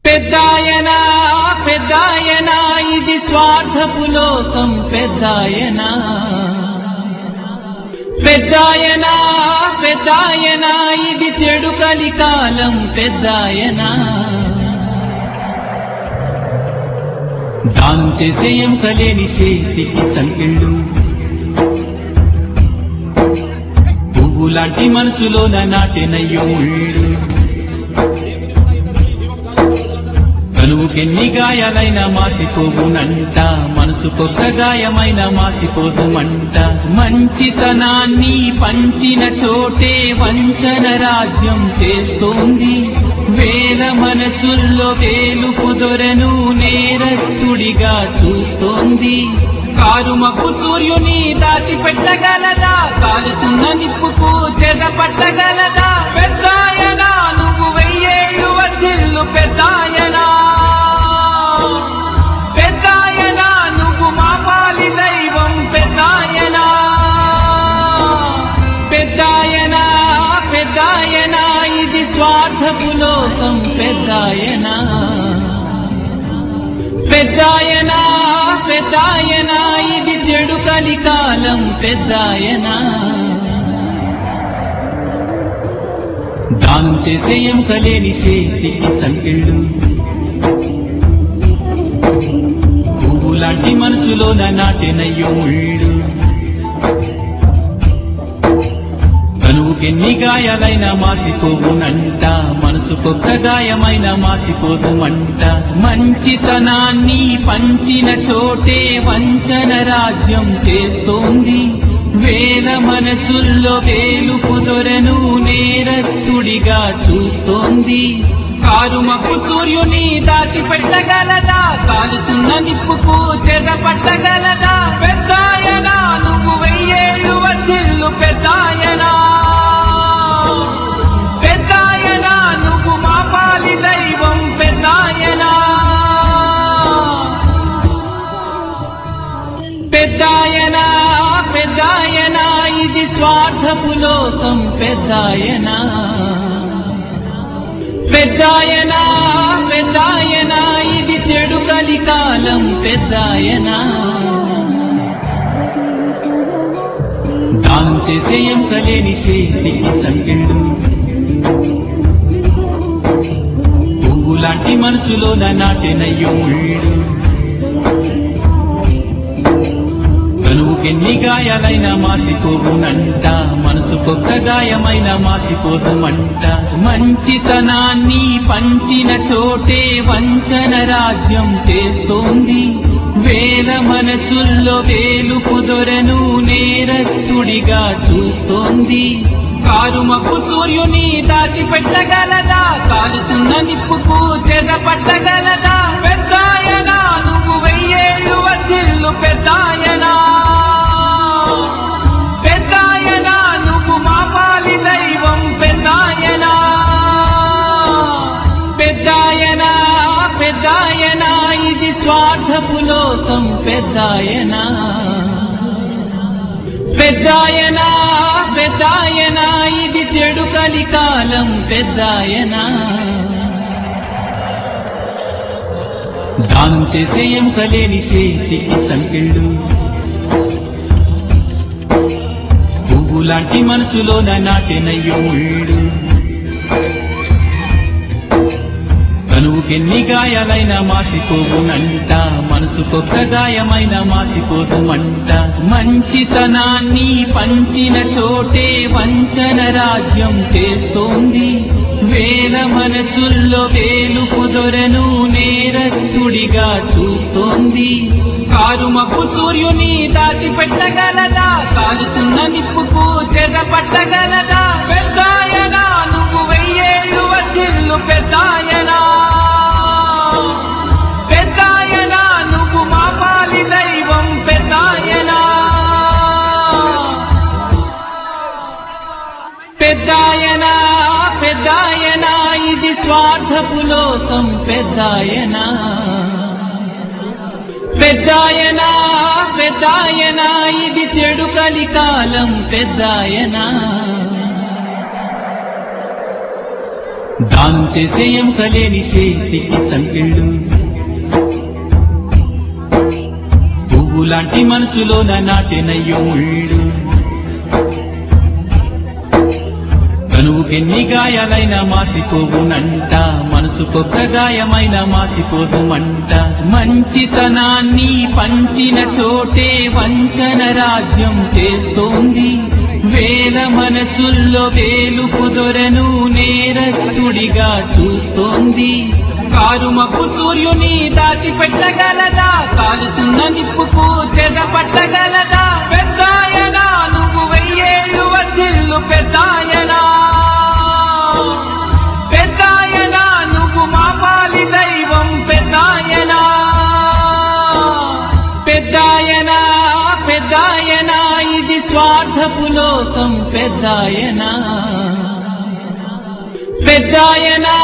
పెద్దాయనా పెద్దాయనా ఇది స్వార్థపు లోకం పెద్దాయనా పెద్దాయనా పెద్దాయనా ఇది చెడు కలికాలం పెద్దాయనా దానం చేసే ఎంకలేని చేతికి సంకెళ్ళు పువ్వులాంటి మనసులోన నాటెనయ్యో ముళ్ళు కనువుకెన్ని గాయాలైనా మాసిపోవునంట మనసుకొక్క గాయమైన మాసిపోదుమంట మంచితనాన్ని పంచిన చోటే వంచన రాజ్యం చేస్తోంది వేల మనసుల్లో తేలుపు దొరను నేరస్తుడిగా చూస్తోంది కారుమపు సూర్యుని దాటి పెట్టగలదా కాలుతున్న నిప్పుకు చెద పట్టగలదా పెద్దాయనా నువ్వు 1000 ఏళ్ళు వర్ధిల్లు పెద్దాయనా పెద్దాయనా నువ్వు మా పాలి దైవం పెద్దాయనా పెద్దాయనా పెద్దాయనా ఇది స్వార్థపు లోకం పెద్దాయనా పెద్దాయనా పెద్దాయనా ఇది చెడు కలికాలం పెద్దాయనా దానం చేసే ఎంకలేని చేతికి సంకెళ్ళు పువ్వులాంటి మనసులోన నాటెనయ్యో ముళ్ళు కనువుకెన్ని గాయాలైనా మాసిపోవునంట మనసుకొక్క గాయమైన మాసిపోదుమంట మంచితనాన్ని పంచిన చోటే వంచన రాజ్యం చేస్తోంది వేల మనసుల్లో తేలుపు దొరను నేరస్తుడిగా చూస్తోంది కారుమపు సూర్యుని దాటి పెట్టగలదా కాలుతున్న నిప్పుకు చెద పట్టగలదా పెద్దాయనా నువ్వు 1000 ఏళ్ళు వర్ధిల్లు పెద్దాయనా పెద్దాయనా నువ్వు మా పాలి దైవం పెద్దాయనా పెద్దాయనా పెద్దాయనా ఇది స్వార్థపు లోకం పెద్దాయనా పెద్దాయనా పెద్దాయనా ఇది చెడు కలికాలం పెద్దాయనా దానం చేసే ఎంకలేని చేతికి సంకెళ్ళు పువ్వులాంటి మనసులోన నాటెనయ్యో ముళ్ళు కనువుకెన్ని గాయాలైనా మాసిపోవునంట మనసుకొక్క గాయమైన మాసిపోదుమంట మంచితనాన్ని పంచిన చోటే వంచన రాజ్యం చేస్తోంది వేల మనసుల్లో తేలుపు దొరను నేరస్తుడిగా చూస్తోంది కారుమపు సూర్యుని దాటి పెట్టగలదా కాలుతున్న నిప్పుకు చెద పట్టగలదా పెద్దాయనా నువ్వు 1000 ఏళ్ళు వర్ధిల్లు పెద్దాయనా పెద్దాయనా నువ్వు మా పాలి దైవం పెద్దాయనా పెద్దాయనా పెద్దాయనా ఇది స్వార్థపు లోకం పెద్దాయనా పెద్దాయనా పెద్దాయనా ఇది చెడు కలికాలం పెద్దాయనా దానం చేసే ఎంకలేని చేతికి సంకెళ్ళు పువ్వులాంటి మనసులోన నాటెనయ్యో ముళ్ళు కనువుకెన్ని గాయాలైనా మాసిపోవునంట మనసుకొక్క గాయమైన మాసిపోదుమంట మంచితనాన్ని పంచిన చోటే వంచన రాజ్యం చేస్తోంది వేల మనసుల్లో తేలుపు దొరను నేరస్తుడిగా చూస్తోంది కారుమపు సూర్యుని దాటి పెట్టగలదా కాలుతున్న నిప్పుకు చెద పట్టగలదా పెద్దాయనా నువ్వు 1000 ఏళ్ళు వర్ధిల్లు పెద్దాయనా పెద్దాయనా నువ్వు మా పాలి దైవం పెద్దాయనా పెద్దాయనా పెద్దాయనా ఇది స్వార్థపు లోకం పెద్దాయనా పెద్దాయనా పెద్దాయనా ఇది చెడు కలికాలం పెద్దాయనా దానం చేసే ఎంకలేని చేతికి లాంటి మనసులోన నాటినయ్యో ముళ్ళు. కనువుకెన్ని గాయాలైనా మాసిపోవునంట, మనసుకొక్క గాయమైన మాసిపోదు మంట. మంచితనాన్ని పంచిన చోటే వంచన రాజ్యం చేస్తోంది. వేల మనసుల్లో వేలుపు దొరను నేరస్తుడిగా చూస్తోంది. కారుమపు సూర్యుని దాచిపెట్టగలదా, కాలుతున్న నిప్పుకు చెదపట్టగలదా? పెద్దాయనా నువ్వు 1000 ఏళ్ళు వర్ధిల్లు పెద్దాయనా. పెద్దాయనా నువ్వు మా పాలి దైవం పెద్దాయనా. పెద్దాయనా పెద్దాయనా ఇది స్వార్థపు లోకం పెద్దాయనా. పెద్దాయనా